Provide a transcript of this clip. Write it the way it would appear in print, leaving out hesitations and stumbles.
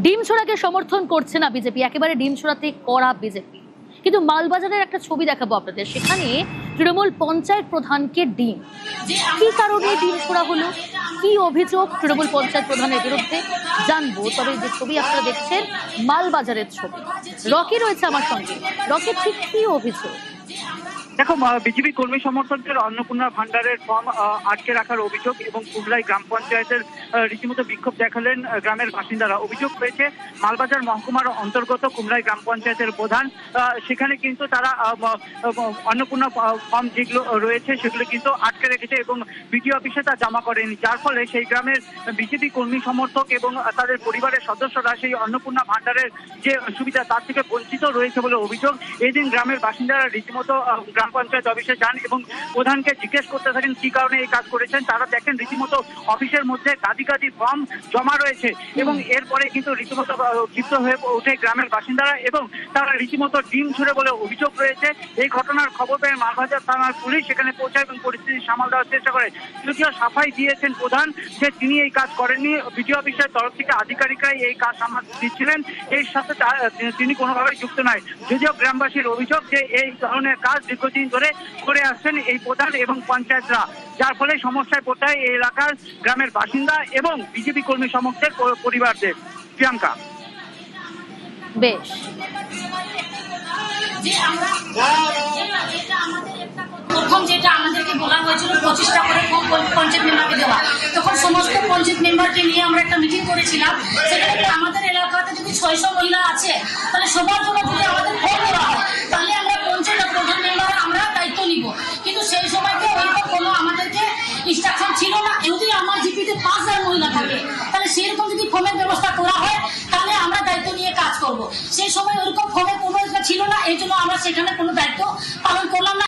ডিম ছোড়াকে সমর্থন করছে না বিজেপি, একেবারে ডিম ছোড়াতে কড়া বিজেপি। কিন্তু মালবাজারের একটা ছবি দেখাবো আপনাদের, সেখানে তৃণমূল পঞ্চায়েত প্রধানকে ডিম, কি কারণে ডিম ছোড়া হলো, কি অভিযোগ তৃণমূল পঞ্চায়েত প্রধানের বিরুদ্ধে জানবো। তবে যে ছবি আপনারা দেখছেন মালবাজারের ছবি, রকি রয়েছে আমার সঙ্গে। রকি, ঠিক কি অভিযোগ? দেখো, বিজেপি কর্মী সমর্থকদের অন্নপূর্ণা ভান্ডারের ফর্ম আটকে রাখার অভিযোগ এবং কুমলাই গ্রাম পঞ্চায়েতের রীতিমতো বিক্ষোভ দেখালেন গ্রামের বাসিন্দারা। অভিযোগ হয়েছে মালবাজার মহকুমার অন্তর্গত কুমলাই গ্রাম পঞ্চায়েতের প্রধান, সেখানে কিন্তু তারা অন্নপূর্ণা ফর্ম যেগুলো রয়েছে সেগুলো কিন্তু আটকে রেখেছে এবং বিডিও অফিসে তা জমা করেনি, যার ফলে সেই গ্রামের বিজেপি কর্মী সমর্থক এবং তাদের পরিবারের সদস্যরা সেই অন্নপূর্ণা ভান্ডারের যে সুবিধা তার থেকে বঞ্চিত রয়েছে বলে অভিযোগ। এই দিন গ্রামের বাসিন্দারা রীতিমতো গ্রাম পঞ্চায়েত অফিসে যান এবং প্রধানকে জিজ্ঞেস করতে থাকেন কি কারণে এই কাজ করেছেন। তারা দেখেন রীতিমতো অফিসের মধ্যে গাদি গাদি ফর্ম জমা রয়েছে এবং এরপরে কিন্তু রীতিমতো ক্ষিপ্ত হয়ে ওঠে গ্রামের বাসিন্দারা এবং তারা রীতিমতো ডিম ছুড়ে বলে অভিযোগ রয়েছে। এই ঘটনার খবর পেয়ে মালবাজার থানার পুলিশ সেখানে পৌঁছায় এবং পরিস্থিতি সামাল দেওয়ার চেষ্টা করে। যদিও সাফাই দিয়েছেন প্রধান যে তিনি এই কাজ করেননি, বিডিও অফিসের তরফ থেকে আধিকারিকরাই এই কাজ সামাল দিচ্ছিলেন, এর সাথে তিনি কোনোভাবেই যুক্ত নয়। যদিও গ্রামবাসীর অভিযোগ যে এই ধরনের কাজ দীর্ঘদিন ধরে করে আসছেন এই প্রধান এবং পঞ্চায়েতরা, যার ফলে সমস্যায় পড়তে হয় এই এলাকার গ্রামের বাসিন্দা এবং বিজেপি কর্মী সমর্থকের পরিবারদের। প্রিয়াঙ্কা, বেশ, প্রথম যেটা আমাদেরকে বলা হয়েছিল 25টা করে ফর্ম পঞ্চায়েত মেম্বারকে দেওয়া, তখন সমস্ত পঞ্চায়েত মেম্বারকে নিয়ে আমরা একটা মিটিং করেছিলাম। সেখানে আমাদের এলাকাতে যদি 600 মহিলা আছে তাহলে সবার জন্য যদি আমাদের ফর্ম দেওয়া হয় তাহলে আমরা পঞ্চায়েত প্রধান মেম্বার আমরা দায়িত্ব নিব। কিন্তু সেই সময়তে ওইরকম কোনো আমাদেরকে ইনস্ট্রাকশন ছিল না। যদি আমার জিপিতে 5000 মহিলা থাকে তাহলে সেরকম যদি ফর্মের ব্যবস্থা করা হয় তাহলে আমরা দায়িত্ব নিয়ে কাজ করব। সেই সময় ওইরকম ফর্মের কোনো ছিল না, এই জন্য আমরা সেখানে কোনো দায়িত্ব পালন করলাম না।